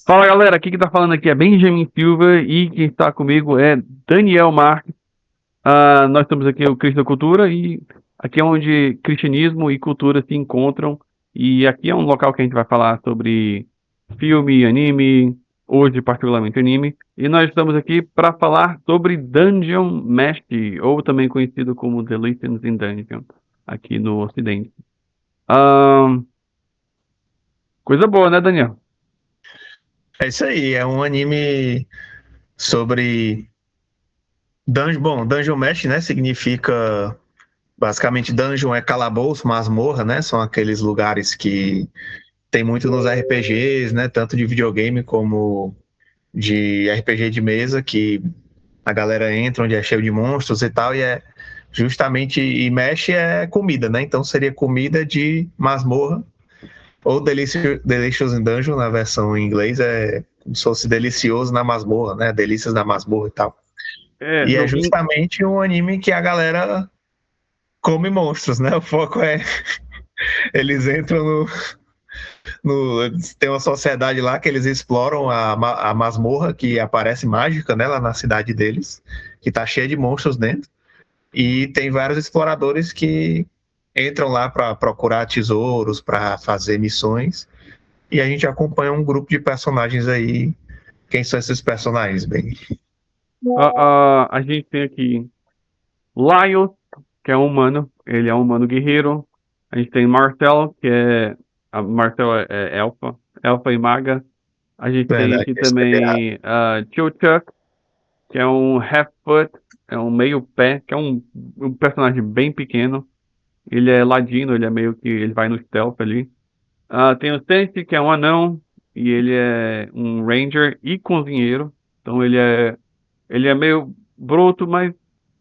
Fala galera, aqui que tá falando aqui é Benjamin Silva e quem está comigo é Daniel Marques. Nós estamos aqui o Cristo da Cultura e aqui é onde cristianismo e cultura se encontram e aqui é um local que a gente vai falar sobre filme, anime, hoje particularmente anime, e nós estamos aqui para falar sobre Dungeon Mesh, ou também conhecido como The Lessons in Dungeon, aqui no Ocidente. Ah, Coisa boa, né, Daniel? É isso aí, é um anime sobre dungeon. Bom, Dungeon Mesh, né? Significa basicamente dungeon é calabouço, masmorra, né? São aqueles lugares que tem muito nos RPGs, né? Tanto de videogame como de RPG de mesa, que a galera entra onde é cheio de monstros e tal, e é justamente e mesh é comida, né? Então seria comida de masmorra. Ou Delicious in Dungeon, na versão em inglês, é como se fosse delicioso na masmorra, né? Delícias da masmorra e tal. É, E é no, justamente um anime que a galera come monstros, né? O foco é. Eles entram tem uma sociedade lá que eles exploram a masmorra que aparece mágica, né? Lá na cidade deles, que tá cheia de monstros dentro. E tem vários exploradores que entram lá para procurar tesouros, para fazer missões. E a gente acompanha um grupo de personagens aí. Quem são esses personagens, bem? a gente tem aqui Laios, que é um humano, ele é um humano guerreiro. A gente tem Marcel, que é. A Marcel é elfa e maga. A gente tem Verdade, aqui esse é pirata. também Chuck, que é um half-foot, é um meio-pé, que é um personagem bem pequeno. Ele é ladino, ele é meio que. Ele vai no stealth ali. Tem o Sense, que é um anão, e ele é um ranger e cozinheiro. Então ele é meio bruto, mas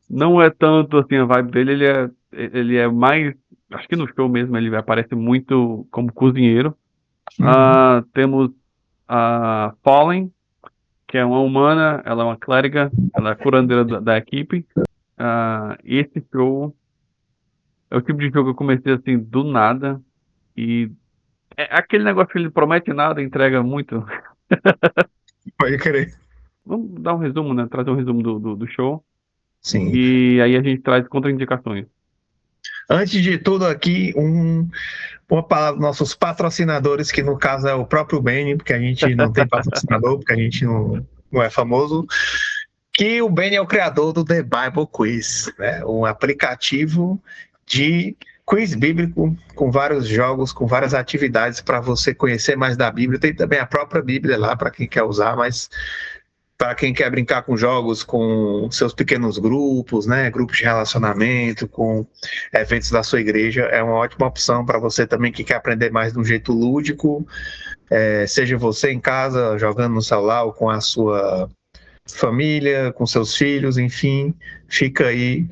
não é tanto assim a vibe dele, ele é mais, acho que no show mesmo ele aparece muito como cozinheiro. Uhum. Temos a Fallen, que é uma humana, ela é uma clériga, ela é a curandeira da equipe. Esse show é o tipo de jogo que eu comecei assim do nada e é aquele negócio que ele promete nada, e entrega muito. Pode crer. Vamos dar um resumo, né? Trazer um resumo do show Sim. e aí a gente traz contraindicações. Antes de tudo aqui, uma palavra dos nossos patrocinadores, que no caso é o próprio Benny, porque a gente não tem patrocinador, porque a gente não é famoso, que o Benny é o criador do The Bible Quiz, né? Um aplicativo de quiz bíblico com vários jogos, com várias atividades para você conhecer mais da Bíblia. Tem também a própria Bíblia lá para quem quer usar, mas para quem quer brincar com jogos, com seus pequenos grupos, né, grupos de relacionamento, com eventos da sua igreja, é uma ótima opção para você também que quer aprender mais de um jeito lúdico, seja você em casa jogando no celular ou com a sua família, com seus filhos, enfim, fica aí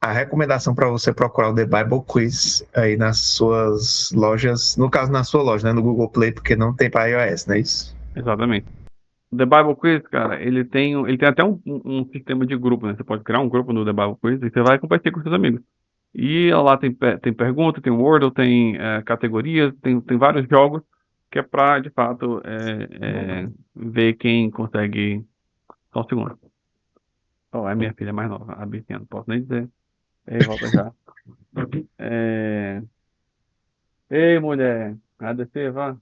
a recomendação para você procurar o The Bible Quiz aí nas suas lojas, no caso na sua loja, né, no Google Play, porque não tem para iOS, não é isso? Exatamente. The Bible Quiz, cara, ele tem até um sistema de grupo, né? Você pode criar um grupo no The Bible Quiz e você vai compartilhar com seus amigos. E lá tem pergunta, tem Wordle, tem categorias, tem vários jogos que é pra, de fato, ver quem consegue. Só um segundo. Oh, é minha filha mais nova, a Bicinha, não posso nem dizer. Ei, volta já. É... Ei, mulher, ADC, vá.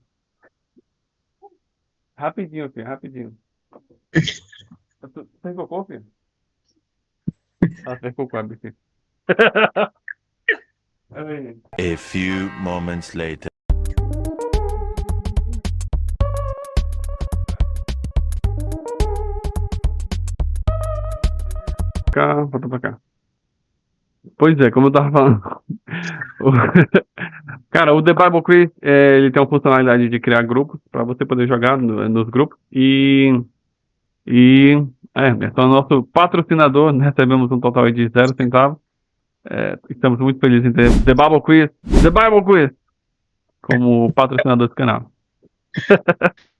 Rapidinho, filho, rapidinho. Você fez cocô, filho? Ela fez cocô, a Bicinha. Ai, A few moments later. cá, volta pra cá. Pois é, como eu tava falando. O- Cara, o The Bible Quiz, ele tem a funcionalidade de criar grupos para você poder jogar nos grupos. E é só o nosso patrocinador, né, recebemos um total de 0 centavos. Estamos muito felizes em ter The Bible Quiz, como patrocinador do canal.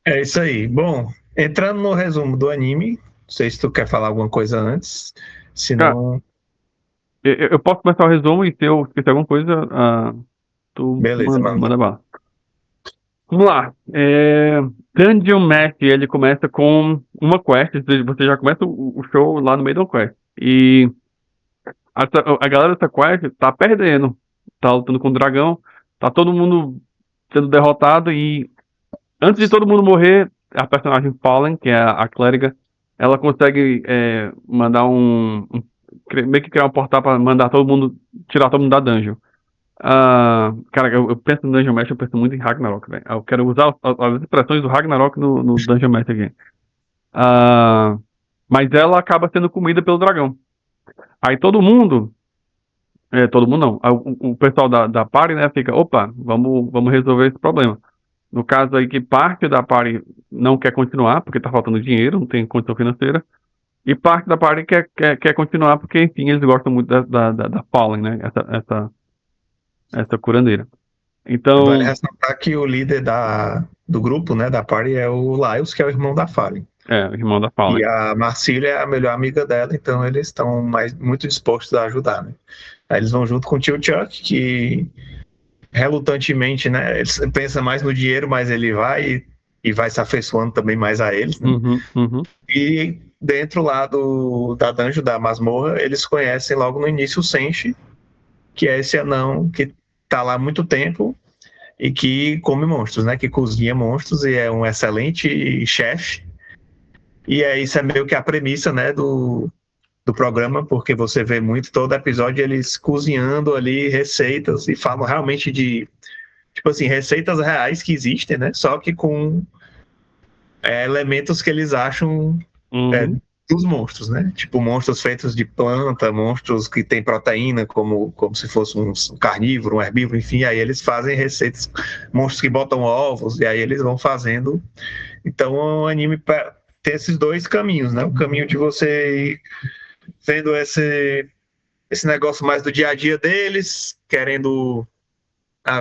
É isso aí. Bom, entrando no resumo do anime, não sei se tu quer falar alguma coisa antes, Cara, senão, eu posso começar o resumo e se eu esquecer alguma coisa, tu beleza, manda mano. bala. Vamos lá. Dungeon Mesh, ele começa com uma quest. Você já começa o show lá no meio da quest. E a galera dessa quest tá perdendo. Tá lutando com o dragão. Tá todo mundo sendo derrotado. E antes de todo mundo morrer, a personagem Fallen, que é a clériga, ela consegue mandar meio que criar um portal pra mandar todo mundo, tirar todo mundo da dungeon. Cara, eu penso no Dungeon Mesh, eu penso muito em Ragnarok, velho. Eu quero usar as expressões do Ragnarok no Dungeon Mesh aqui. Mas ela acaba sendo comida pelo dragão. Aí todo mundo não. O pessoal da party, né, fica, opa, vamos resolver esse problema. No caso aí que parte da party não quer continuar, porque tá faltando dinheiro, não tem condição financeira. E parte da party quer continuar, porque, enfim, eles gostam muito da Fallen, né, essa curandeira. Então, Vale ressaltar que o líder do grupo, né, da party, é o Lyles, que é o irmão da Fallen. o irmão da Fallen. E a Marcília é a melhor amiga dela, então eles estão muito dispostos a ajudar, né? Aí eles vão junto com o tio Chuck, que relutantemente, né? Ele pensa mais no dinheiro, mas ele vai e vai se afeiçoando também mais a eles, né? E dentro lá da dungeon, da masmorra, eles conhecem logo no início o Senshi, que é esse anão que tá lá há muito tempo e que come monstros, né? Que cozinha monstros e é um excelente chefe. E isso é meio que a premissa, né, do programa, porque você vê muito todo episódio eles cozinhando ali receitas e falam realmente de, tipo assim, receitas reais que existem, né? Só que com elementos que eles acham dos monstros, né? Tipo, monstros feitos de planta, monstros que têm proteína, como se fosse um carnívoro, um herbívoro, enfim. Aí eles fazem receitas, monstros que botam ovos, e aí eles vão fazendo. Então, o anime tem esses dois caminhos, né? O caminho de você ir vendo esse negócio mais do dia a dia deles, querendo,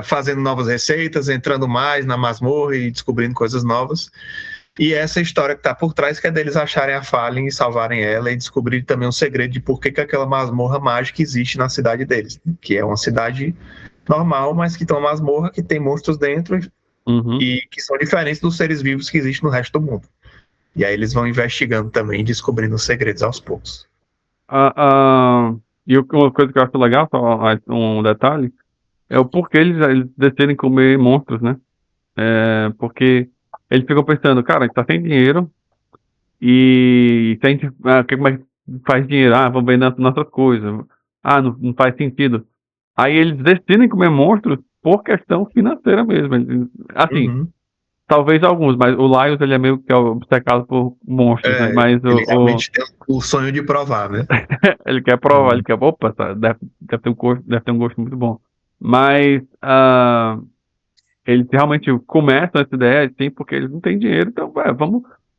fazendo novas receitas, entrando mais na masmorra e descobrindo coisas novas. E essa história que está por trás, que é deles acharem a Fallen e salvarem ela e descobrir também um segredo de por que aquela masmorra mágica existe na cidade deles, que é uma cidade normal, mas que tem uma masmorra que tem monstros dentro e que são diferentes dos seres vivos que existem no resto do mundo. E aí eles vão investigando também, descobrindo os segredos aos poucos. E uma coisa que eu acho legal, só um detalhe, é o porquê eles decidem comer monstros, né? Porque eles ficam pensando, cara, a gente tá sem dinheiro e se a gente, como é que faz dinheiro? Vamos vender nossas coisas. Não faz sentido. Aí eles decidem comer monstros por questão financeira mesmo. Assim, talvez alguns, mas o Lyles, ele é meio que obcecado por monstros, né? Mas ele realmente tem o sonho de provar, né? ele quer provar, ele quer, opa, deve ter um gosto muito bom. Mas eles realmente começam essa ideia, assim, porque eles não têm dinheiro, então,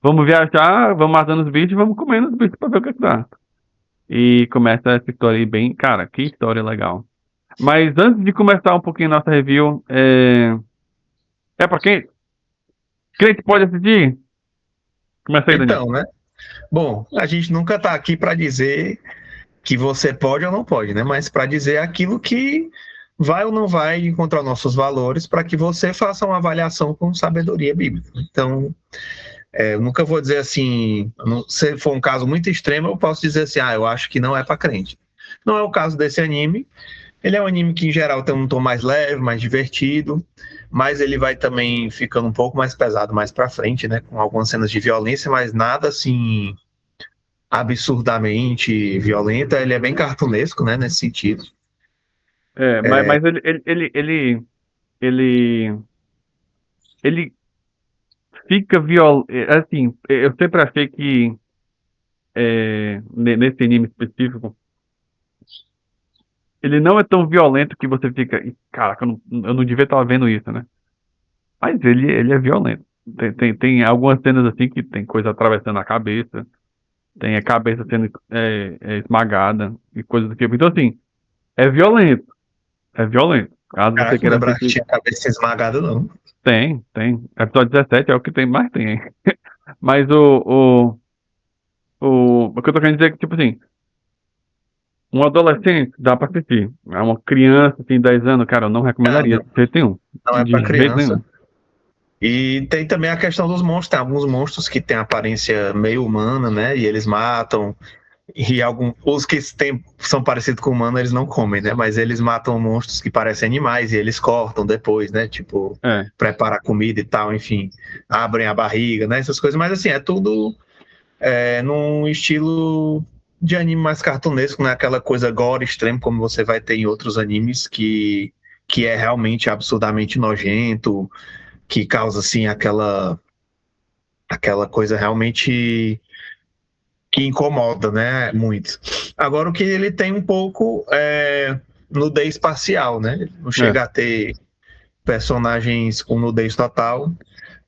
vamos viajar, vamos matando os bichos e vamos comendo os bichos pra ver o que dá. E começa essa história aí bem, cara, que história legal. Mas antes de começar um pouquinho nossa review, pra quem pode assistir? Começa aí, Daniel. Então, né? Bom, a gente nunca tá aqui para dizer que você pode ou não pode, né? Mas para dizer aquilo que vai ou não vai encontrar nossos valores para que você faça uma avaliação com sabedoria bíblica. Então, eu nunca vou dizer assim, se for um caso muito extremo, eu posso dizer assim, eu acho que não é para crente. Não é o caso desse anime. Ele é um anime que, em geral, tem um tom mais leve, mais divertido, mas ele vai também ficando um pouco mais pesado mais pra frente, né? Com algumas cenas de violência, mas nada assim absurdamente violenta. Ele é bem cartunesco, né? Nesse sentido. Mas ele fica assim, eu sempre achei que nesse anime específico ele não é tão violento que você fica, caraca, eu não devia estar vendo isso, né? Mas ele é violento. Tem algumas cenas assim que tem coisa atravessando a cabeça, tem a cabeça sendo esmagada e coisas do tipo. Então, assim, é violento. É violento. Caso você queira lembrar que tinha a cabeça esmagada, não. Tem. Episódio 17 é o que tem mais tem. Mas o que eu tô querendo dizer é que, tipo assim, um adolescente dá pra assistir. É uma criança, assim, 10 anos, cara, eu não recomendaria de jeito nenhum. Não é De pra jeito criança. nenhum. E tem também a questão dos monstros. Tem alguns monstros que têm aparência meio humana, né? E eles matam. E os que são parecidos com humanos, eles não comem, né? Mas eles matam monstros que parecem animais e eles cortam depois, né? Tipo, É, preparar comida e tal, enfim. Abrem a barriga, né? Essas coisas. Mas assim, é tudo num estilo de anime mais cartunesco, não é aquela coisa gore extremo como você vai ter em outros animes que é realmente absurdamente nojento, que causa assim aquela coisa realmente que incomoda, né? Muito. Agora o que ele tem um pouco é nudez espacial, né? Não é. chega a ter personagens com nudez total,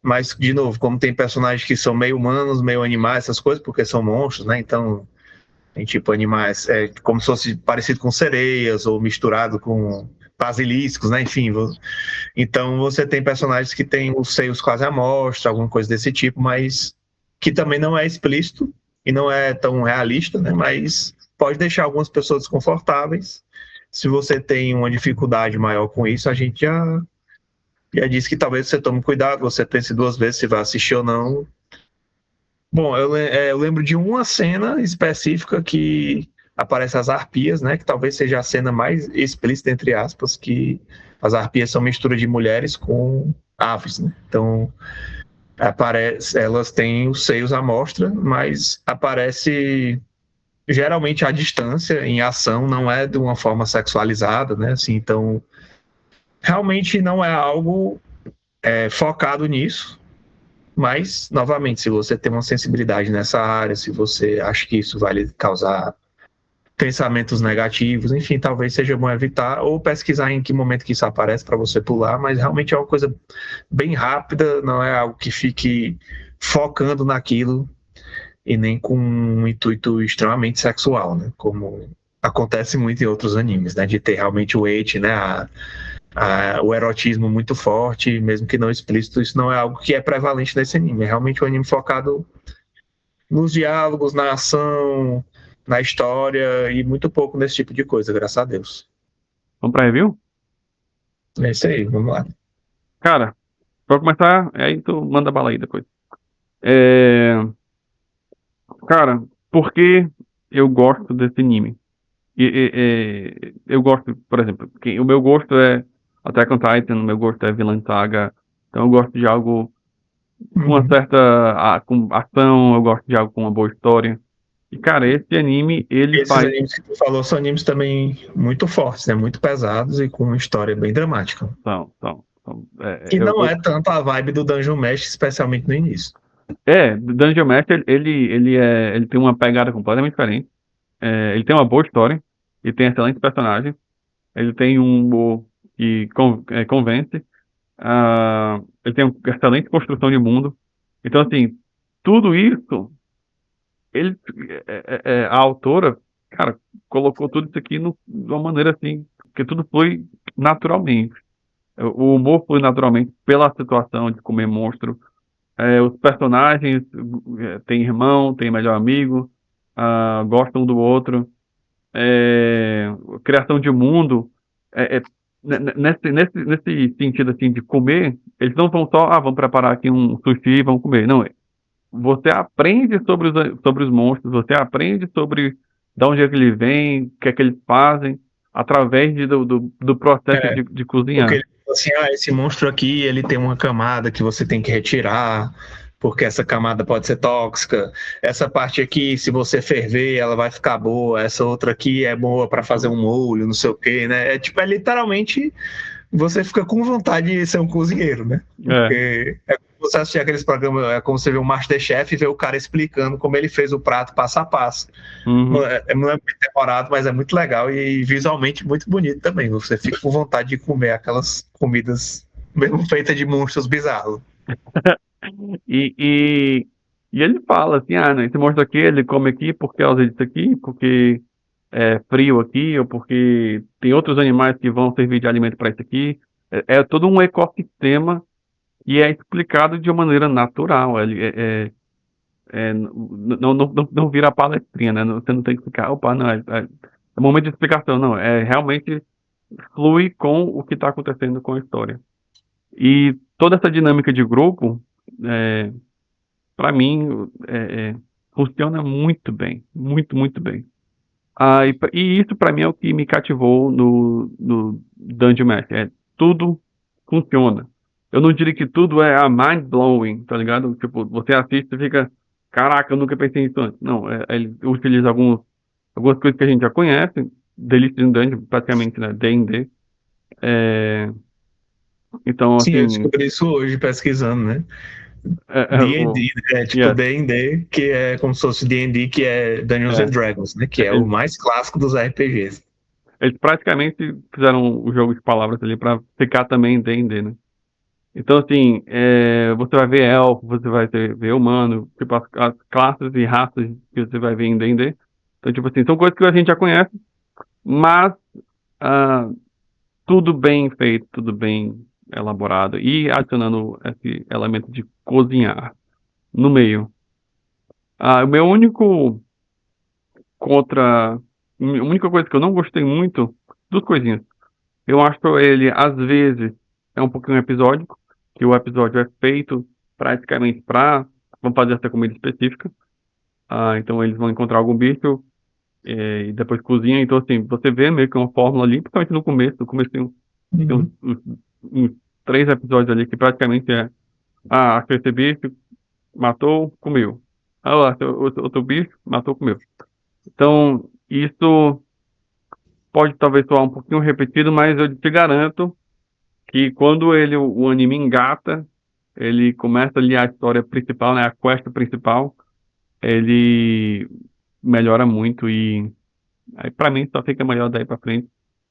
mas de novo, como tem personagens que são meio humanos, meio animais, essas coisas, porque são monstros, né? Então tem tipo animais, como se fosse parecido com sereias ou misturado com basiliscos, né? Enfim, então você tem personagens que têm os seios quase à mostra, alguma coisa desse tipo, mas que também não é explícito e não é tão realista, né? Mas pode deixar algumas pessoas desconfortáveis. Se você tem uma dificuldade maior com isso, a gente já disse que talvez você tome cuidado, você pense duas vezes se vai assistir ou não. Bom, eu lembro de uma cena específica que aparece as arpias, né? Que talvez seja a cena mais explícita, entre aspas, que as arpias são mistura de mulheres com aves, né? Então, elas têm os seios à mostra, mas aparece geralmente à distância, em ação, não é de uma forma sexualizada, né? Assim, então, realmente não é algo focado nisso. Mas, novamente, se você tem uma sensibilidade nessa área, se você acha que isso vai lhe causar pensamentos negativos, enfim, talvez seja bom evitar ou pesquisar em que momento que isso aparece para você pular, mas realmente é uma coisa bem rápida, não é algo que fique focando naquilo e nem com um intuito extremamente sexual, né? Como acontece muito em outros animes, né? De ter realmente o eit, né? O erotismo muito forte, mesmo que não explícito, isso não é algo que é prevalente nesse anime. É realmente um anime focado nos diálogos, na ação, na história e muito pouco nesse tipo de coisa, graças a Deus. Vamos pra review? É isso aí, vamos lá. Cara, pra começar, aí tu manda bala aí depois. É, Cara, por que eu gosto desse anime? Eu gosto, por exemplo, o meu gosto é Attack on Titan, o meu gosto é Vinland Saga, então eu gosto de algo com uma certa com ação, eu gosto de algo com uma boa história. E, cara, esse anime, ele Esses faz... animes que tu falou são animes também muito fortes, né? Muito pesados e com uma história bem dramática. São, Que não é tanto a vibe do Dungeon Mesh, especialmente no início. Dungeon Master, ele tem uma pegada completamente diferente. Ele tem uma boa história, ele tem excelentes personagens, ele tem um humor que convence, ele tem uma excelente construção de mundo. Então, assim, tudo isso, ele, a autora, cara, colocou tudo isso aqui de uma maneira assim, que tudo flui naturalmente. O humor flui naturalmente pela situação de comer monstro. Os personagens têm irmão, têm melhor amigo, gostam um do outro. Criação de mundo, nesse sentido assim de comer, eles não vão só, vamos preparar aqui um sushi e vamos comer. Não, você aprende sobre os monstros, você aprende sobre de onde é que eles vêm, o que é que eles fazem, através do processo É, de porque cozinhar. ele falou assim, esse monstro aqui, ele tem uma camada que você tem que retirar, porque essa camada pode ser tóxica. Essa parte aqui, se você ferver, ela vai ficar boa. Essa outra aqui é boa para fazer um molho, não sei o quê, né? É literalmente você fica com vontade de ser um cozinheiro, né? É. Porque é como você assistir aqueles programas, é como você vê o MasterChef e ver o cara explicando como ele fez o prato passo a passo. Não Uhum. é muito demorado, mas é muito legal e visualmente muito bonito também. Você fica com vontade de comer aquelas comidas mesmo feitas de monstros bizarros. E, e, e ele fala assim, não, esse monstro aqui, ele come aqui por causa disso aqui, porque é frio aqui, ou porque tem outros animais que vão servir de alimento para isso aqui. É todo um ecossistema e é explicado de uma maneira natural. Não vira palestrinha, né? Você não tem que ficar, opa, não, é momento de explicação, não. Realmente flui com o que está acontecendo com a história. E toda essa dinâmica de grupo, para mim, funciona muito bem, muito bem. E isso para mim é o que me cativou no Dungeon Mesh. Tudo funciona. Eu não diria que tudo é mind blowing, tá ligado? Tipo, você assiste e fica, caraca, eu nunca pensei nisso antes. Não, ele utiliza algumas coisas que a gente já conhece, Delicious in Dungeon, praticamente, né? D&D. Então, Sim, eu assim, descobri isso hoje pesquisando, né? D&D, tipo yes, D&D, que é como se fosse D&D, que é Dungeons and Dragons, né? Que é o mais clássico dos RPGs. eles praticamente fizeram o jogo de palavras ali pra ficar também em D&D, né? Então, assim, você vai ver elfo, você vai ver humano, tipo, as classes e raças que você vai ver em D&D. Então, tipo assim, são coisas que a gente já conhece, mas ah, tudo bem feito, tudo bem elaborado e adicionando esse elemento de cozinhar no meio. O meu único a única coisa que eu não gostei muito, duas coisinhas. Eu acho ele, às vezes, é um pouquinho episódico, que o episódio é feito praticamente vamos fazer essa comida específica. Então eles vão encontrar algum bicho e depois cozinha. Então, assim, você vê meio que uma fórmula ali, principalmente no começo. No começo tem uns 3 episódios ali que praticamente achou esse bicho, matou, comeu. Outro bicho, matou, comeu. Então, isso pode talvez soar um pouquinho repetido, mas eu te garanto que quando o anime engata, ele começa ali a história principal, né, a quest principal, ele melhora muito e aí pra mim só fica melhor daí pra frente.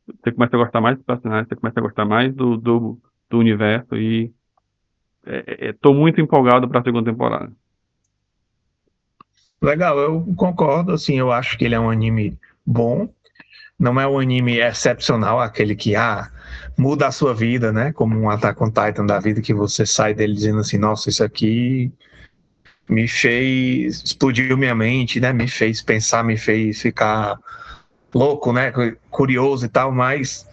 Você começa a gostar mais dos personagens, você começa a gostar mais do universo e tô muito empolgado pra segunda temporada. Legal, eu concordo, assim, eu acho que ele é um anime bom, não é um anime excepcional, aquele que, muda a sua vida, né, como um Attack on Titan da vida, que você sai dele dizendo assim, nossa, isso aqui explodiu minha mente, né, me fez pensar, me fez ficar louco, né, curioso e tal, mas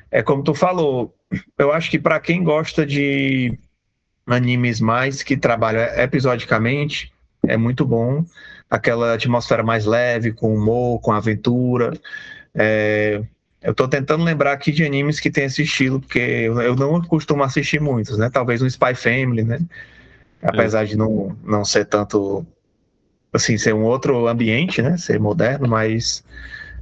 é como tu falou, eu acho que para quem gosta de animes mais que trabalham episodicamente, é muito bom. Aquela atmosfera mais leve, com humor, com aventura. Eu tô tentando lembrar aqui de animes que tem esse estilo, porque eu não costumo assistir muitos, né? Talvez um Spy Family, né? É, Apesar de não ser tanto, assim, ser um outro ambiente, né? Ser moderno, mas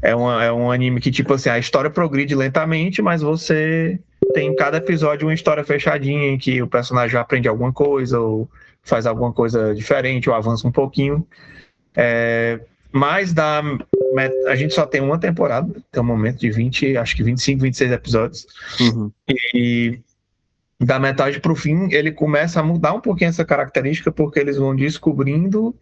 é um anime que, tipo assim, a história progride lentamente, mas você tem em cada episódio uma história fechadinha em que o personagem aprende alguma coisa, ou faz alguma coisa diferente, ou avança um pouquinho. Mas a gente só tem uma temporada, tem um momento de 20, acho que 25, 26 episódios. uhum, E da metade pro fim, ele começa a mudar um pouquinho essa característica, porque eles vão descobrindo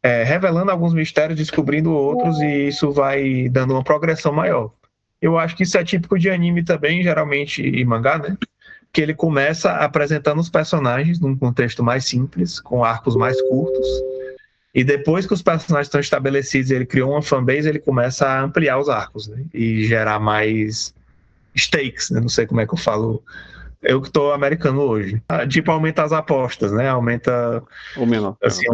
revelando alguns mistérios, descobrindo outros, e isso vai dando uma progressão maior. Eu acho que isso é típico de anime também, geralmente, e mangá, né? Que ele começa apresentando os personagens num contexto mais simples, com arcos mais curtos, e depois que os personagens estão estabelecidos, ele criou uma fanbase, ele começa a ampliar os arcos, né? E gerar mais stakes, né? Não sei como é que eu falo. Eu que estou americano hoje. Tipo, aumenta as apostas, né? Aumenta ou menor. assim,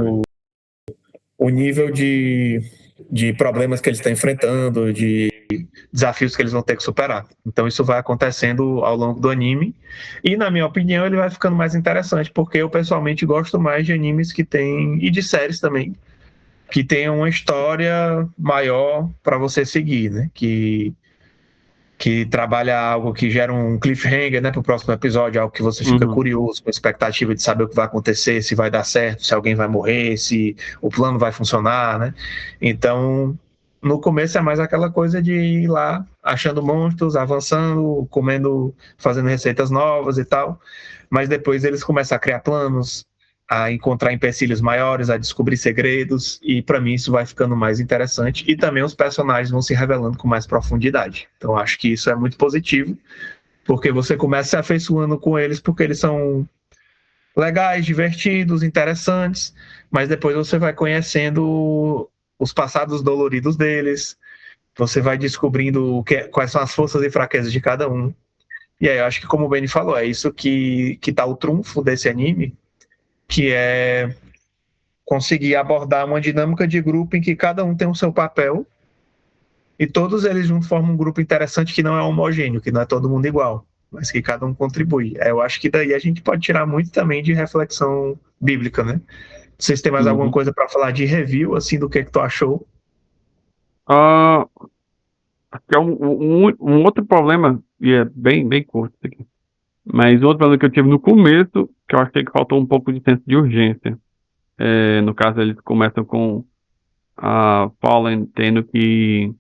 o nível de problemas que eles estão enfrentando, de desafios que eles vão ter que superar. Então isso vai acontecendo ao longo do anime e, na minha opinião, ele vai ficando mais interessante, porque eu pessoalmente gosto mais de animes que tem, e de séries também, que tenham uma história maior para você seguir, né? Que trabalha algo que gera um cliffhanger, né, para o próximo episódio, algo que você fica Uhum. curioso, com expectativa de saber o que vai acontecer, se vai dar certo, se alguém vai morrer, se o plano vai funcionar, né? Então, no começo é mais aquela coisa de ir lá achando monstros, avançando, comendo, fazendo receitas novas e tal, mas depois eles começam a criar planos, a encontrar empecilhos maiores, a descobrir segredos, e para mim isso vai ficando mais interessante, e também os personagens vão se revelando com mais profundidade. Então acho que isso é muito positivo, porque você começa se afeiçoando com eles, porque eles são legais, divertidos, interessantes, mas depois você vai conhecendo os passados doloridos deles, você vai descobrindo quais são as forças e fraquezas de cada um. E aí eu acho que, como o Benny falou, é isso que tá o trunfo desse anime, que é conseguir abordar uma dinâmica de grupo em que cada um tem o seu papel e todos eles juntos formam um grupo interessante que não é homogêneo, que não é todo mundo igual, mas que cada um contribui. Eu acho que daí a gente pode tirar muito também de reflexão bíblica, né? Vocês têm mais alguma Uhum. coisa para falar de review, assim, do que tu achou? Ah, acho que é um outro problema, e é bem curto isso aqui, mas outro problema que eu tive no começo, que eu achei que faltou um pouco de senso de urgência. No caso, eles começam com a Fallen tendo que.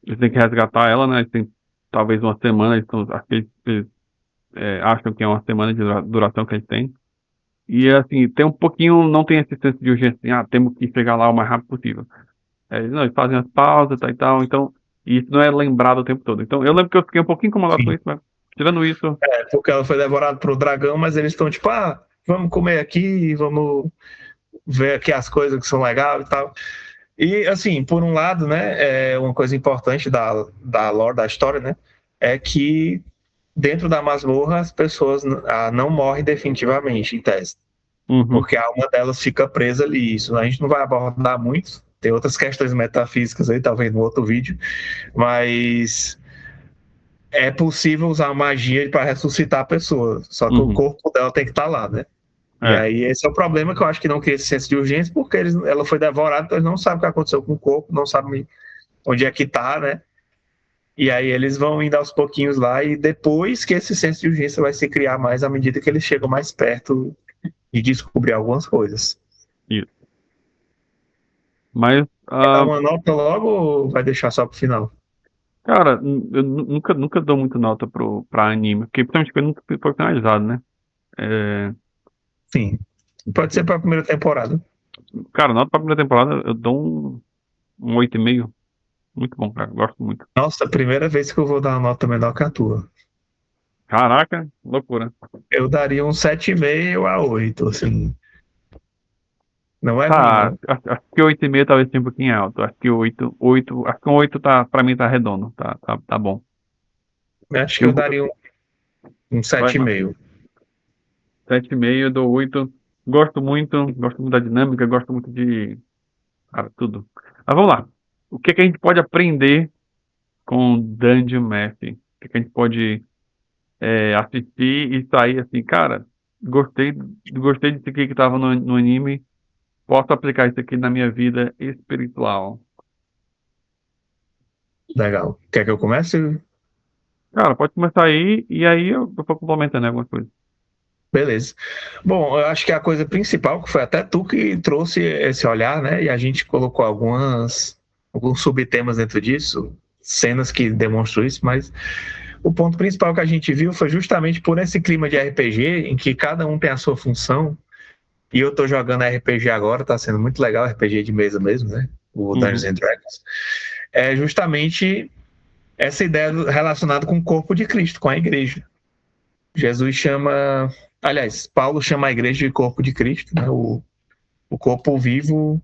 Eles têm que resgatar ela, né? Eles têm talvez uma semana, acho que eles acham que é uma semana de duração que eles têm. E assim, tem um pouquinho, não tem esse senso de urgência, assim, temos que chegar lá o mais rápido possível. Não, eles fazem as pausas e tal, então, e isso não é lembrado o tempo todo. Então, eu lembro que eu fiquei um pouquinho incomodado com Sim. isso, mas tirando isso. Porque ela foi devorada pro dragão, mas eles estão tipo, vamos comer aqui, vamos ver aqui as coisas que são legais e tal. E, assim, por um lado, né, uma coisa importante da lore, da história, né, é que dentro da masmorra as pessoas não morrem definitivamente, em tese. Uhum, Porque a alma delas fica presa ali. Isso a gente não vai abordar muito. Tem outras questões metafísicas aí, talvez no outro vídeo. Mas é possível usar magia para ressuscitar a pessoa. Só que o uhum, corpo dela tem que estar lá, né? E é, aí esse é o problema que eu acho que não cria esse senso de urgência, porque ela foi devorada, então eles não sabem o que aconteceu com o corpo, não sabem onde é que tá, né? E aí eles vão indo aos pouquinhos lá e depois que esse senso de urgência vai se criar mais à medida que eles chegam mais perto de descobrir algumas coisas. isso. Mas, Quer dar uma nota logo ou vai deixar só pro final? cara, eu nunca dou muita nota pra anime, porque principalmente porque nunca foi finalizado, né? É, Sim. Pode ser para a primeira temporada. cara, nota pra primeira temporada, eu dou um 8,5. Muito bom, cara, gosto muito. Nossa, primeira vez que eu vou dar uma nota menor que a tua. Caraca, loucura. Eu daria um 7,5 a 8, assim. Não é ruim, Tá, não. acho que 8,5 talvez seja um pouquinho alto. Acho que 8, acho que um 8 tá, pra mim tá redondo, tá bom. Acho que Eu, eu daria um vai, mano. 7,5. 7,5, eu dou 8. Gosto muito da dinâmica, gosto muito de, cara, tudo. Mas vamos lá. O que que a gente pode aprender com Dungeon Master? O que que a gente pode assistir e sair assim, cara, gostei disso aqui que tava no anime, posso aplicar isso aqui na minha vida espiritual. Legal. Quer que eu comece? Cara, pode começar aí e aí eu vou complementando alguma coisa. Beleza. Bom, eu acho que a coisa principal, que foi até tu que trouxe esse olhar, né? E a gente colocou alguns subtemas dentro disso, cenas que demonstram isso, mas o ponto principal que a gente viu foi justamente por esse clima de RPG, em que cada um tem a sua função. E eu tô jogando RPG agora, tá sendo muito legal, RPG de mesa mesmo, né? O Dungeons Uhum, and Dragons. É justamente essa ideia relacionada com o corpo de Cristo, com a igreja. Jesus chama, aliás, Paulo chama a igreja de corpo de Cristo, né? O corpo vivo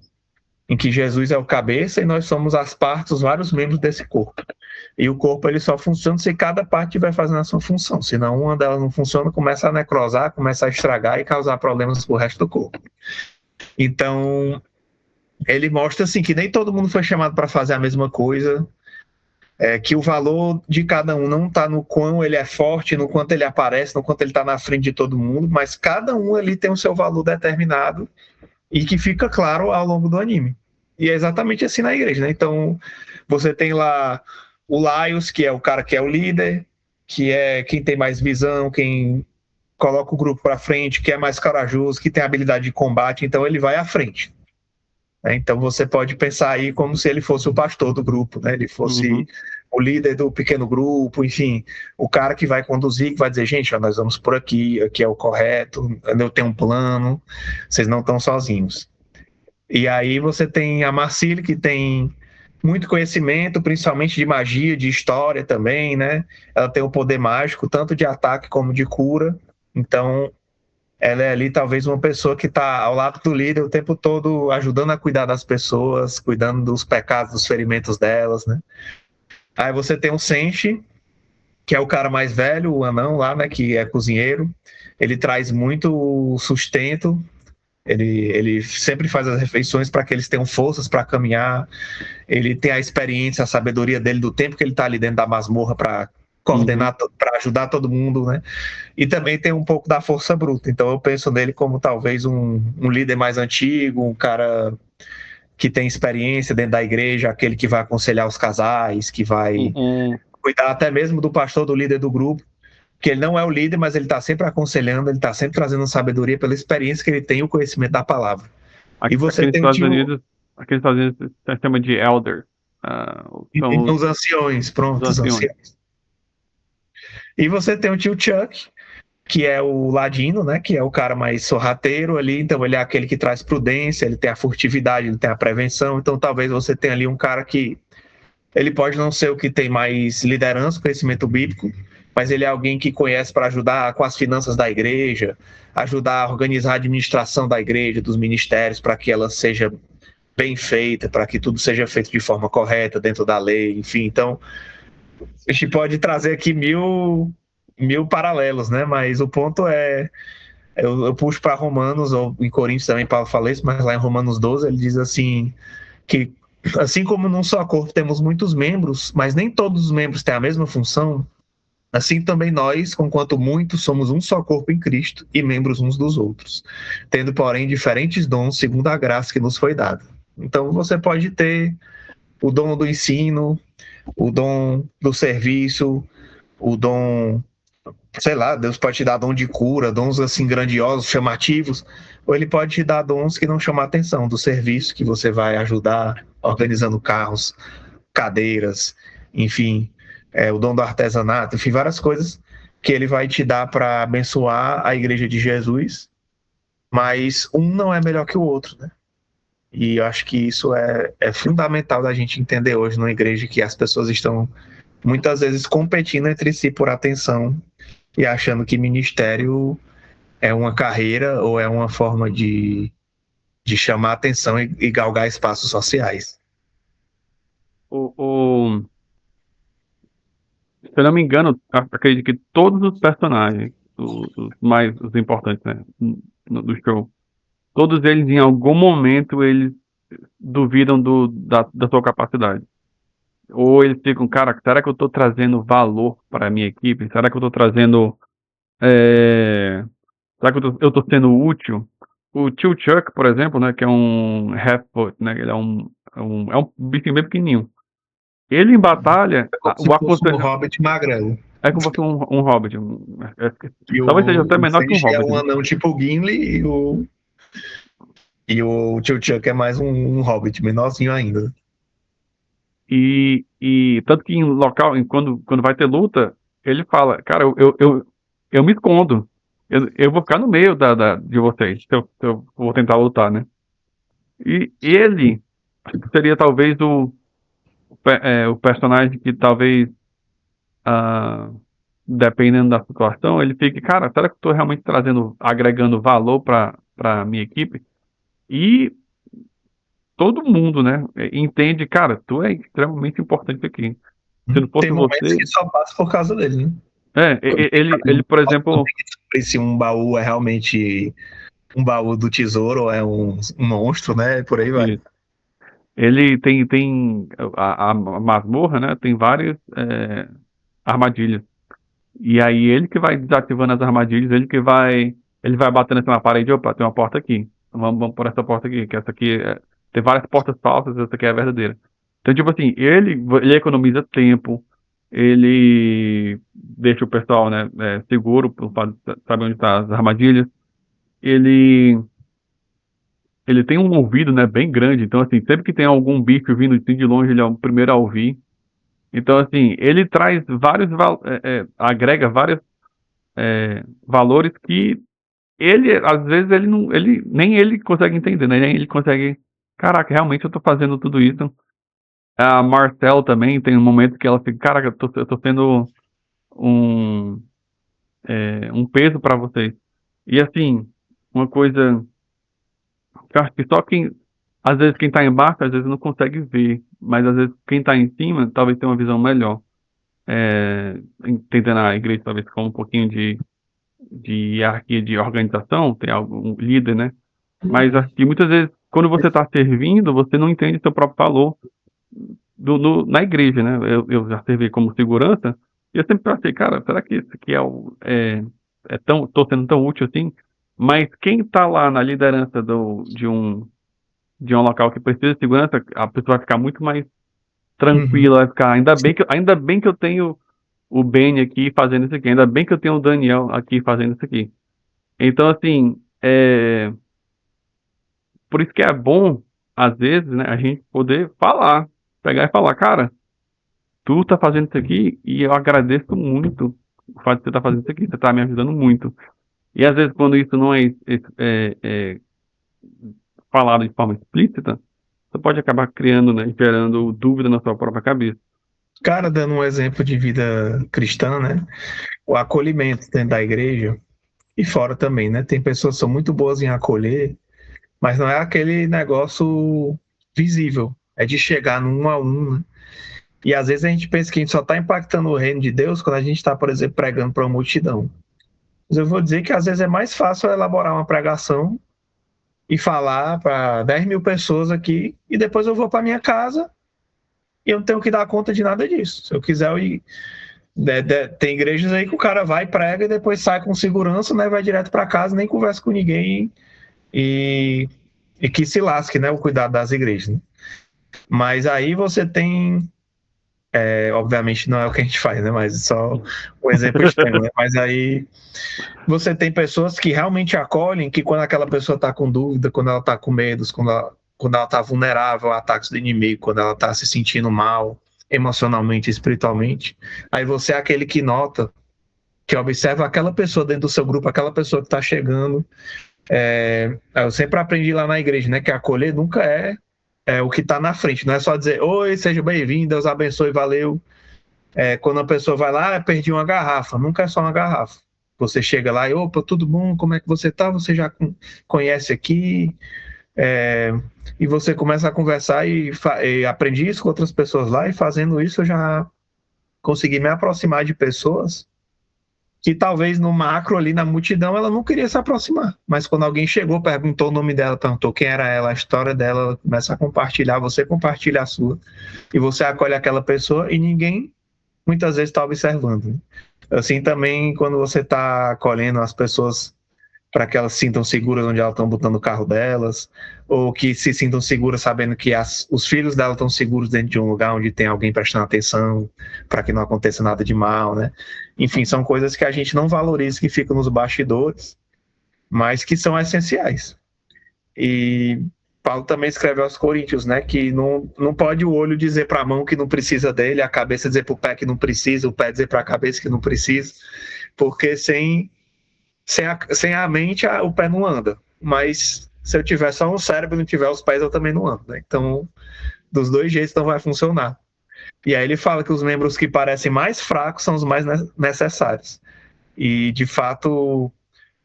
em que Jesus é o cabeça e nós somos as partes, os vários membros desse corpo. E o corpo ele só funciona se cada parte estiver fazendo a sua função. Senão uma delas não funciona, começa a necrosar, começa a estragar e causar problemas para o resto do corpo. Então, ele mostra assim que nem todo mundo foi chamado para fazer a mesma coisa, que o valor de cada um não está no quão ele é forte, no quanto ele aparece, no quanto ele está na frente de todo mundo, mas cada um ali tem o seu valor determinado e que fica claro ao longo do anime. E é exatamente assim na igreja, né? Então, você tem lá o Laios, que é o cara que é o líder, que é quem tem mais visão, quem coloca o grupo para frente, que é mais corajoso, que tem habilidade de combate, então ele vai à frente. Então você pode pensar aí como se ele fosse o pastor do grupo, né? Ele fosse uhum, o líder do pequeno grupo, enfim, o cara que vai conduzir, que vai dizer, gente, ó, nós vamos por aqui, aqui é o correto, eu tenho um plano, vocês não estão sozinhos. E aí você tem a Marcille, que tem muito conhecimento, principalmente de magia, de história também, né? Ela tem o poder mágico, tanto de ataque como de cura. Então, ela é ali talvez uma pessoa que está ao lado do líder o tempo todo, ajudando a cuidar das pessoas, cuidando dos pecados, dos ferimentos delas, né? Aí você tem o Senshi, que é o cara mais velho, o anão lá, né, que é cozinheiro. Ele traz muito sustento. Ele sempre faz as refeições para que eles tenham forças para caminhar. Ele tem a experiência, a sabedoria dele do tempo que ele está ali dentro da masmorra para coordenar, para ajudar todo mundo, né? E também tem um pouco da força bruta. Então eu penso nele como talvez um líder mais antigo, um cara que tem experiência dentro da igreja, aquele que vai aconselhar os casais, que vai cuidar até mesmo do pastor, do líder do grupo, que ele não é o líder, mas ele está sempre aconselhando, ele está sempre trazendo sabedoria pela experiência que ele tem e o conhecimento da palavra. Aqui, E você tem o tio... Aqui nos Estados Unidos se chama de elder. São os anciões, pronto, os os anciões. anciãos. E você tem o tio Chuck, que é o ladino, né? Que é o cara mais sorrateiro ali, então ele é aquele que traz prudência, ele tem a furtividade, ele tem a prevenção, então talvez você tenha ali um cara que ele pode não ser o que tem mais liderança, conhecimento bíblico, mas ele é alguém que conhece para ajudar com as finanças da igreja, ajudar a organizar a administração da igreja, dos ministérios, para que ela seja bem feita, para que tudo seja feito de forma correta, dentro da lei, enfim. Então, a gente pode trazer aqui mil paralelos, né? Mas o ponto é, eu puxo para Romanos, ou em Coríntios também Paulo fala isso, mas lá em Romanos 12 ele diz assim, que assim como num só corpo temos muitos membros, mas nem todos os membros têm a mesma função, assim também nós, conquanto muitos, somos um só corpo em Cristo e membros uns dos outros, tendo, porém, diferentes dons segundo a graça que nos foi dada. Então você pode ter o dom do ensino, o dom do serviço, o dom, sei lá, Deus pode te dar dom de cura, dons assim grandiosos, chamativos, ou ele pode te dar dons que não chamam a atenção, do serviço que você vai ajudar organizando carros, cadeiras, enfim, o dom do artesanato, enfim, várias coisas que ele vai te dar para abençoar a igreja de Jesus, mas um não é melhor que o outro, né? E eu acho que isso é fundamental da gente entender hoje numa igreja que as pessoas estão muitas vezes competindo entre si por atenção e achando que ministério é uma carreira ou é uma forma de chamar atenção e galgar espaços sociais. Se eu não me engano, acredito que todos os personagens, os importantes, né, do show, todos eles em algum momento eles duvidam da sua capacidade. Ou eles ficam, cara, será que eu estou trazendo valor para a minha equipe? Será que eu estou trazendo... será que eu estou sendo útil? O tio Chuck, por exemplo, né, que é um half-foot, né, ele é um bichinho bem pequenininho. Ele em batalha... um hobbit magrelo. É como se fosse um hobbit. Talvez seja até menor que um hobbit. É um anão tipo o Gimli e o tio Chuck é mais um hobbit, menorzinho ainda. E tanto que em local, quando vai ter luta, ele fala, cara, eu me escondo. Eu vou ficar no meio de vocês, se eu vou tentar lutar, né? E ele seria talvez o personagem que talvez, dependendo da situação, ele fique, cara, será que eu estou realmente agregando valor para minha equipe? E todo mundo, né, entende, cara, tu é extremamente importante aqui. Se não fosse Tem momentos você... que só passa por causa dele, né? Ele, por exemplo... Se um baú é realmente um baú do tesouro ou é um monstro, né? Por aí vai. Isso. Ele tem a masmorra, né? Tem várias armadilhas. E aí ele que vai desativando as armadilhas, ele vai batendo assim na parede, opa, tem uma porta aqui. Vamos por essa porta aqui, que essa aqui tem várias portas falsas, essa aqui é a verdadeira. Então, tipo assim, ele economiza tempo, ele deixa o pessoal, né, seguro, sabe onde estão as armadilhas. Ele tem um ouvido, né, bem grande, então assim, sempre que tem algum bicho vindo de longe, ele é o primeiro a ouvir. Então assim, ele traz vários, agrega vários valores que ele, às vezes, nem ele consegue entender, né, nem ele consegue, caraca, realmente eu tô fazendo tudo isso. A Marcel também tem um momento que ela fica, caraca, eu tô sendo um peso para vocês. E assim, uma coisa... Eu acho que só às vezes quem tá embaixo, às vezes não consegue ver, mas às vezes quem tá em cima talvez tenha uma visão melhor. entendendo a igreja talvez como um pouquinho de hierarquia de organização, tem um líder, né? Mas acho que muitas vezes, quando você está servindo, você não entende seu próprio valor na igreja, né? Eu já servi como segurança, e eu sempre pensei, cara, será que isso aqui tô sendo tão útil assim? Mas quem está lá na liderança de um local que precisa de segurança, a pessoa vai ficar muito mais tranquila, vai ficar, ainda bem que eu tenho o Ben aqui fazendo isso aqui, ainda bem que eu tenho o Daniel aqui fazendo isso aqui. Então, assim, por isso que é bom, às vezes, né, a gente poder pegar e falar, cara, tu tá fazendo isso aqui e eu agradeço muito o fato de você estar fazendo isso aqui, você tá me ajudando muito. E às vezes, quando isso não é falado de forma explícita, você pode acabar criando, né, gerando dúvida na sua própria cabeça. Cara, dando um exemplo de vida cristã, né? O acolhimento dentro da igreja e fora também, né? Tem pessoas que são muito boas em acolher, mas não é aquele negócio visível. É de chegar no um a um, né? E às vezes a gente pensa que a gente só está impactando o reino de Deus quando a gente está, por exemplo, pregando para uma multidão. Mas eu vou dizer que às vezes é mais fácil elaborar uma pregação e falar para 10 mil pessoas aqui e depois eu vou para minha casa e eu não tenho que dar conta de nada disso. Se eu quiser eu ir. Tem igrejas aí que o cara vai, prega e depois sai com segurança, né? Vai direto para casa, nem conversa com ninguém e que se lasque, né? O cuidado das igrejas. Né? Mas aí você tem. Obviamente não é o que a gente faz, né? Mas só um exemplo extremo, né? Mas aí você tem pessoas que realmente acolhem, que quando aquela pessoa está com dúvida, quando ela está com medos, quando ela está vulnerável a ataques do inimigo, quando ela está se sentindo mal, emocionalmente, espiritualmente, aí você é aquele que nota, que observa aquela pessoa dentro do seu grupo, aquela pessoa que está chegando. Eu sempre aprendi lá na igreja, né? Que acolher nunca é o que está na frente, não é só dizer, oi, seja bem-vindo, Deus abençoe, valeu. Quando a pessoa vai lá, perdi uma garrafa, nunca é só uma garrafa. Você chega lá e, opa, tudo bom? Como é que você tá? Você já conhece aqui? E você começa a conversar e aprendi isso com outras pessoas lá, e fazendo isso eu já consegui me aproximar de pessoas que talvez no macro ali, na multidão, ela não queria se aproximar. Mas quando alguém chegou, perguntou o nome dela, perguntou quem era ela, a história dela, ela começa a compartilhar, você compartilha a sua, e você acolhe aquela pessoa e ninguém muitas vezes está observando. Assim também, quando você está acolhendo as pessoas para que elas se sintam seguras onde elas estão botando o carro delas, ou que se sintam seguras sabendo que os filhos delas estão seguros dentro de um lugar onde tem alguém prestando atenção, para que não aconteça nada de mal, né? Enfim, são coisas que a gente não valoriza, que ficam nos bastidores, mas que são essenciais. E Paulo também escreve aos Coríntios, né, que não pode o olho dizer para a mão que não precisa dele, a cabeça dizer para o pé que não precisa, o pé dizer para a cabeça que não precisa, porque sem a mente o pé não anda. Mas se eu tiver só um cérebro e não tiver os pés, eu também não ando. Né? Então, dos dois jeitos não vai funcionar. E aí ele fala que os membros que parecem mais fracos são os mais necessários. E, de fato,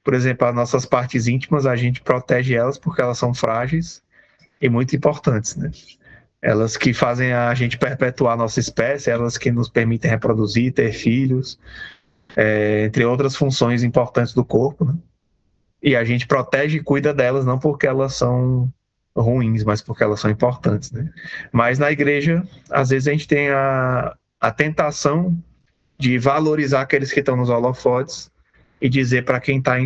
por exemplo, as nossas partes íntimas, a gente protege elas porque elas são frágeis e muito importantes, né? Elas que fazem a gente perpetuar a nossa espécie, elas que nos permitem reproduzir, ter filhos, entre outras funções importantes do corpo, né? E a gente protege e cuida delas não porque elas são ruins, mas porque elas são importantes, né? Mas na igreja, às vezes a gente tem a tentação de valorizar aqueles que estão nos holofotes e dizer para quem está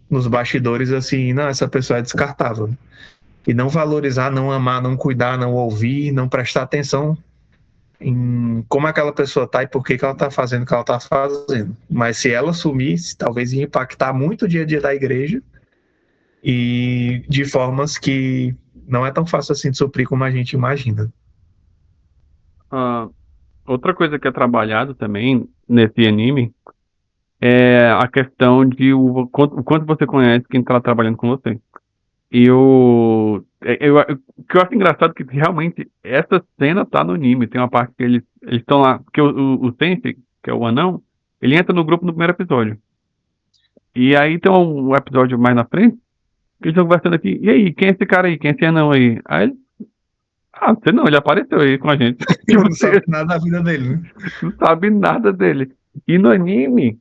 nos bastidores assim, não, essa pessoa é descartável. E não valorizar, não amar, não cuidar, não ouvir, não prestar atenção em como aquela pessoa está e por que ela está fazendo o que ela está fazendo. Mas se ela sumisse, talvez ia impactar muito o dia a dia da igreja e de formas que não é tão fácil assim de suprir como a gente imagina. Outra coisa que é trabalhado também nesse anime é a questão de o quanto você conhece quem está trabalhando com você. E o que eu acho engraçado é que realmente essa cena tá no anime. Tem uma parte que eles estão lá, porque o Sensei, que é o anão, ele entra no grupo no primeiro episódio. E aí tem um episódio mais na frente, que eles estão conversando aqui, e aí, quem é esse cara aí? Quem é esse anão aí? Aí ele, Ah, você não, ele apareceu aí com a gente. E não sabe nada da vida dele, né? Não sabe nada dele. E no anime,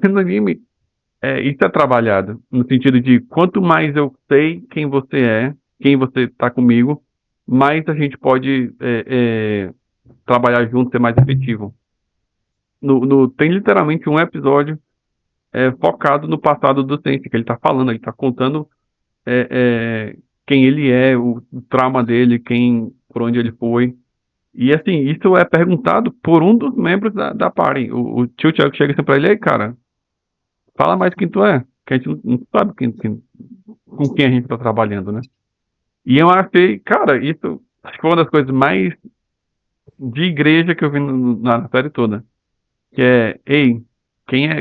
no anime, isso é trabalhado. No sentido de quanto mais eu sei quem você tá comigo, mais a gente pode trabalhar junto, ser mais efetivo. Tem literalmente um episódio focado no passado do Sensei, que ele tá falando, ele tá contando quem ele é, o trauma dele, por onde ele foi. E assim, isso é perguntado por um dos membros da party. O tio Thiago chega assim pra ele, aí, cara, fala mais quem tu é, que a gente não sabe com quem a gente tá trabalhando, né? E eu achei, cara, isso acho que foi uma das coisas mais de igreja que eu vi na série toda. Que ei, quem é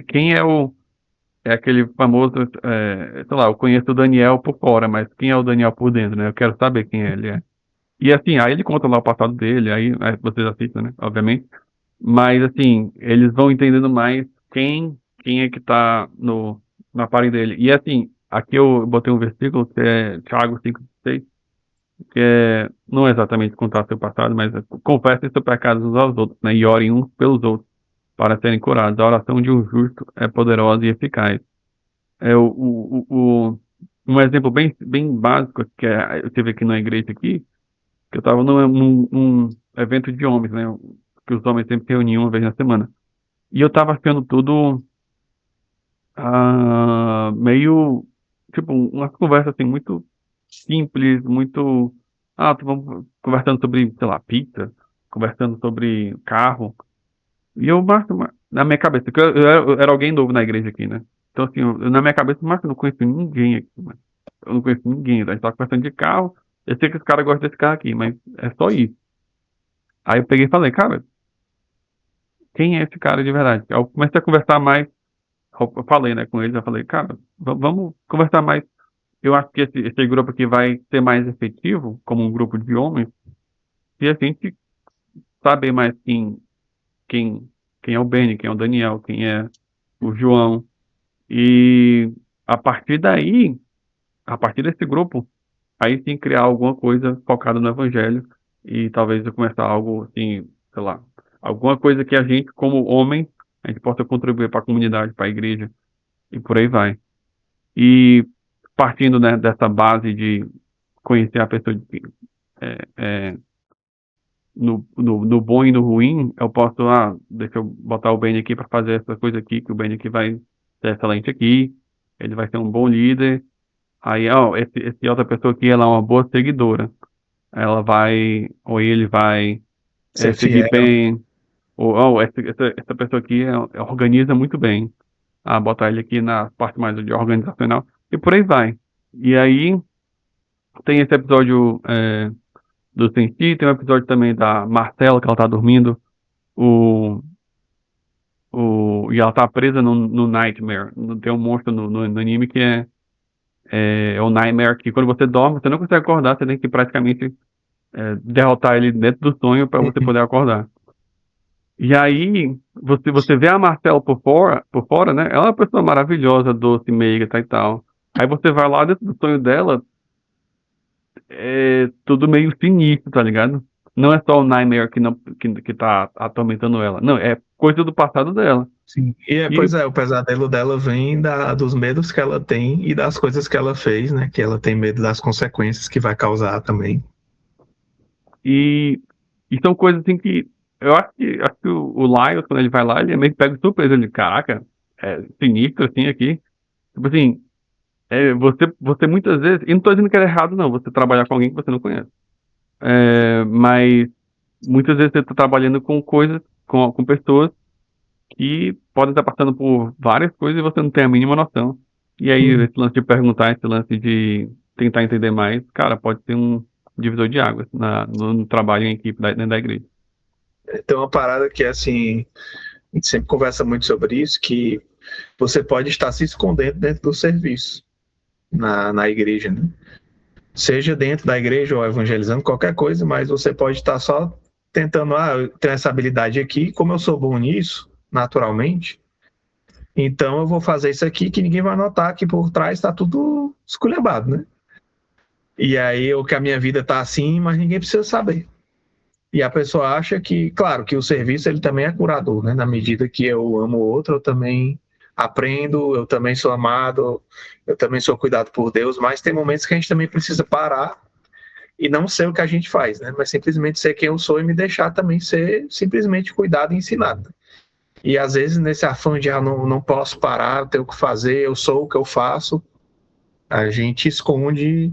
aquele famoso, sei lá, eu conheço o Daniel por fora, mas quem é o Daniel por dentro, né? Eu quero saber quem ele é. E assim, aí ele conta lá o passado dele, aí vocês assistem, né? Obviamente. Mas assim, eles vão entendendo mais quem é que tá na party dele. E assim, aqui eu botei um versículo que é Tiago 5,6, que não é exatamente contar seu passado, mas confessem seus pecados uns aos outros, né? E orem uns pelos outros para serem curados. A oração de um justo é poderosa e eficaz. Um exemplo bem básico que eu tive aqui na igreja aqui, que eu estava num evento de homens, né? Que os homens sempre se reuniam uma vez na semana. E eu estava achando tudo meio, tipo, uma conversa assim, muito simples, muito. Vamos conversando sobre, sei lá, pizza, conversando sobre carro. E na minha cabeça, porque eu era alguém novo na igreja aqui, né? Então, assim, na minha cabeça, eu não conheço ninguém aqui, mano. Eu não conheço ninguém. A gente tá conversando de carro. Eu sei que os caras gostam desse carro aqui, mas é só isso. Aí eu peguei e falei, cara, quem é esse cara de verdade? Aí eu comecei a conversar mais. Eu falei, né, com eles. Eu falei, cara, vamos conversar mais. Eu acho que esse grupo aqui vai ser mais efetivo, como um grupo de homens, se a gente saber mais quem, quem é o Benny, quem é o Daniel, quem é o João. E a partir daí, a partir desse grupo, aí sim criar alguma coisa focada no evangelho e talvez eu começar algo assim, sei lá, alguma coisa que a gente, como homem, a gente possa contribuir para a comunidade, para a igreja e por aí vai. E partindo, né, dessa base de conhecer a pessoa é, é, no bom e no ruim, eu posso, deixa eu botar o Ben aqui para fazer essa coisa aqui, que o Ben aqui vai ser excelente aqui, ele vai ser um bom líder. Aí, esse outra pessoa aqui, ela é uma boa seguidora. Ela vai, ou ele vai Ser seguir fiel. bem, ou essa pessoa aqui organiza muito bem. Botar ele aqui na parte mais de organizacional, e por aí vai. E aí, tem esse episódio do Sensi, tem um episódio também da Marcela, que ela tá dormindo, e ela tá presa no Nightmare. Tem um monstro no anime que é o Nightmare, que quando você dorme, você não consegue acordar, você tem que praticamente derrotar ele dentro do sonho para você poder acordar. E aí, você vê a Marcela por fora, né? Ela é uma pessoa maravilhosa, doce, meiga, e tal. Aí você vai lá dentro do sonho dela, é tudo meio sinistro, tá ligado? Não é só o Nightmare que tá atormentando ela. Não, é coisa do passado dela. Sim. Pois é, o pesadelo dela vem dos medos que ela tem e das coisas que ela fez, né? Que ela tem medo das consequências que vai causar também. E são coisas assim que eu acho que o Lyles, quando ele vai lá, ele é meio que pega de surpresa. Ele, caraca, é sinistro assim aqui. Tipo assim, você muitas vezes, e não tô dizendo que é errado não, você trabalhar com alguém que você não conhece. Mas muitas vezes você tá trabalhando com coisas, com pessoas que podem estar passando por várias coisas e você não tem a mínima noção. E aí, esse lance de perguntar, esse lance de tentar entender mais, cara, pode ser um divisor de águas no trabalho em equipe dentro da igreja. Tem uma parada que é assim, a gente sempre conversa muito sobre isso, que você pode estar se escondendo dentro do serviço na igreja, né? Seja dentro da igreja ou evangelizando, qualquer coisa, mas você pode estar só tentando, eu tenho essa habilidade aqui, como eu sou bom nisso, naturalmente, então eu vou fazer isso aqui que ninguém vai notar que por trás está tudo esculhambado, né? E aí que a minha vida tá assim, mas ninguém precisa saber. E a pessoa acha que, claro, que o serviço ele também é curador, né? Na medida que eu amo o outro, eu também aprendo, eu também sou amado, eu também sou cuidado por Deus, mas tem momentos que a gente também precisa parar e não ser o que a gente faz, né? Mas simplesmente ser quem eu sou e me deixar também ser simplesmente cuidado e ensinado. E às vezes nesse afã de não posso parar, eu tenho o que fazer, eu sou o que eu faço, a gente esconde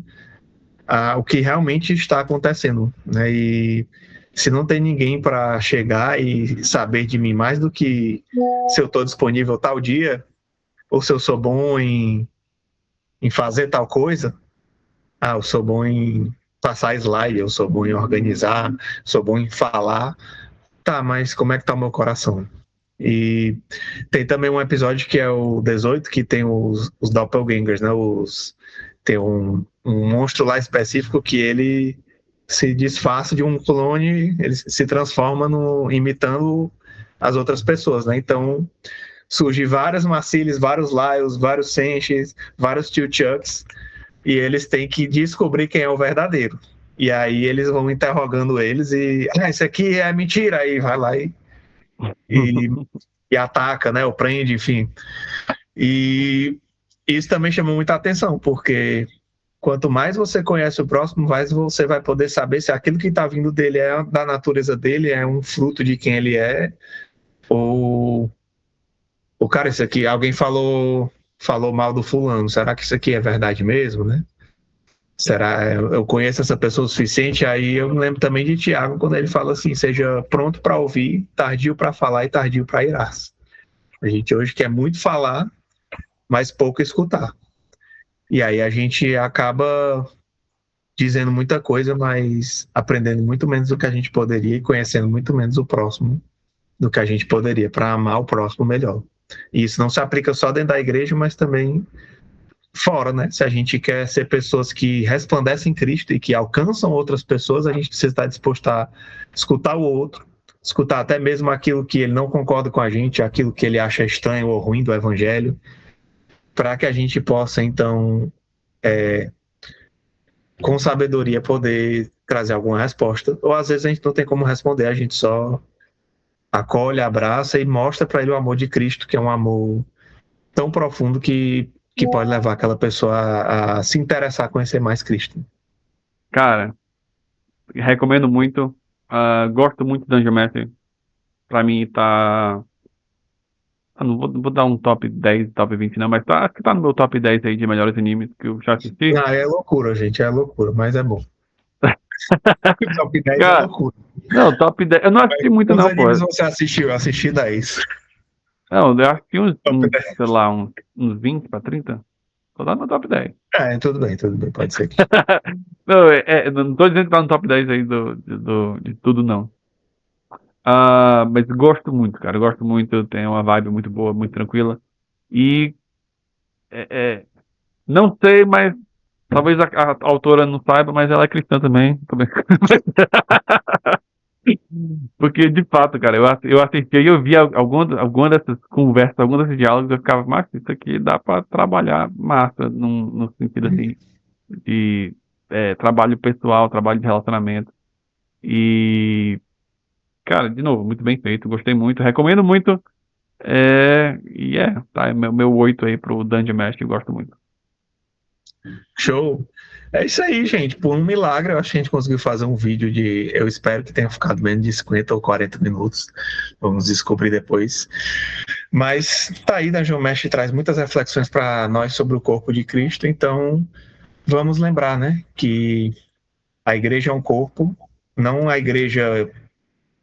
o que realmente está acontecendo, né? E se não tem ninguém para chegar e saber de mim mais do que se eu estou disponível tal dia, ou se eu sou bom em fazer tal coisa, eu sou bom em passar slide, eu sou bom em organizar, sou bom em falar, tá, mas como é que tá o meu coração? E tem também um episódio que é o 18, que tem os doppelgangers, né? Tem um monstro lá específico que ele se disfarça de um clone, ele se transforma imitando as outras pessoas, né? Então surge várias Marcilles, vários Lyles, vários Senches, vários Tio Chucks, e eles têm que descobrir quem é o verdadeiro. E aí eles vão interrogando eles e isso aqui é mentira, aí vai lá e ataca, né? Ou prende, enfim. E isso também chamou muita atenção, porque quanto mais você conhece o próximo, mais você vai poder saber se aquilo que está vindo dele é da natureza dele, é um fruto de quem ele é, ou cara, isso aqui, alguém falou mal do fulano, será que isso aqui é verdade mesmo, né? Será eu conheço essa pessoa o suficiente? Aí eu me lembro também de Tiago, quando ele fala assim, seja pronto para ouvir, tardio para falar e tardio para irar-se. A gente hoje quer muito falar, mas pouco escutar. E aí a gente acaba dizendo muita coisa, mas aprendendo muito menos do que a gente poderia e conhecendo muito menos o próximo do que a gente poderia para amar o próximo melhor. E isso não se aplica só dentro da igreja, mas também fora, né? Se a gente quer ser pessoas que resplandecem Cristo e que alcançam outras pessoas, a gente precisa estar disposto a escutar o outro, escutar até mesmo aquilo que ele não concorda com a gente, aquilo que ele acha estranho ou ruim do evangelho, para que a gente possa, então, com sabedoria, poder trazer alguma resposta. Ou às vezes a gente não tem como responder, a gente só acolhe, abraça e mostra para ele o amor de Cristo, que é um amor tão profundo que pode levar aquela pessoa a se interessar, a conhecer mais Cristo. Cara, recomendo muito. Gosto muito do Dungeon Master. Pra mim tá. Não vou dar um top 10, top 20 não, mas acho que tá no meu top 10 aí de melhores animes que eu já assisti. É loucura, gente, é loucura, mas é bom. Top 10 Cara, é loucura. Não, top 10. Eu não assisti muito, Quantos não, pô. animes você assistiu? Eu assisti 10. Não, eu assisti Top 10. sei lá, uns 20 pra 30. Tô lá no top 10. Tudo bem, pode ser que. Não tô dizendo que tá no top 10 aí de tudo, não. Mas gosto muito, cara. Gosto muito. Tem uma vibe muito boa, muito tranquila. E não sei, mas talvez a autora não saiba, mas ela é cristã também. Porque, de fato, cara, eu assisti e eu vi alguma dessas conversas, algum desses diálogos, eu ficava, mas isso aqui dá pra trabalhar massa, no sentido assim, de trabalho pessoal, trabalho de relacionamento. E, cara, de novo, muito bem feito, gostei muito, recomendo muito. Tá, é meu 8 aí pro Dungeon Master, eu gosto muito. Show! É isso aí, gente. Por um milagre, eu acho que a gente conseguiu fazer um vídeo de. Eu espero que tenha ficado menos de 50 ou 40 minutos. Vamos descobrir depois. Mas tá aí, Dungeon Mesh traz muitas reflexões para nós sobre o corpo de Cristo. Então, vamos lembrar, né? Que a igreja é um corpo, não a igreja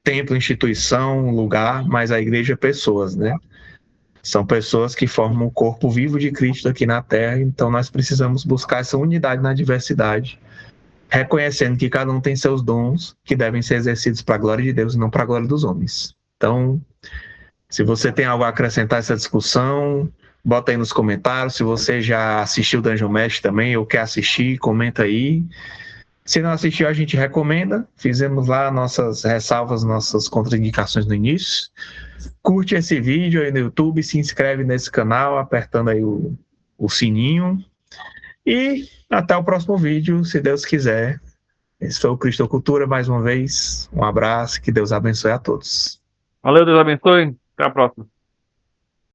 templo, instituição, lugar, mas a igreja é pessoas, né? São pessoas que formam o corpo vivo de Cristo aqui na Terra, então nós precisamos buscar essa unidade na diversidade, reconhecendo que cada um tem seus dons que devem ser exercidos para a glória de Deus e não para a glória dos homens. Então, se você tem algo a acrescentar a essa discussão, bota aí nos comentários. Se você já assistiu Dungeon Mesh também ou quer assistir, comenta aí. Se não assistiu, a gente recomenda. Fizemos lá nossas ressalvas, nossas contraindicações no início. Curte esse vídeo aí no YouTube, se inscreve nesse canal, apertando aí o sininho. E até o próximo vídeo, se Deus quiser. Esse foi o Cristocultura mais uma vez. Um abraço, que Deus abençoe a todos. Valeu, Deus abençoe. Até a próxima.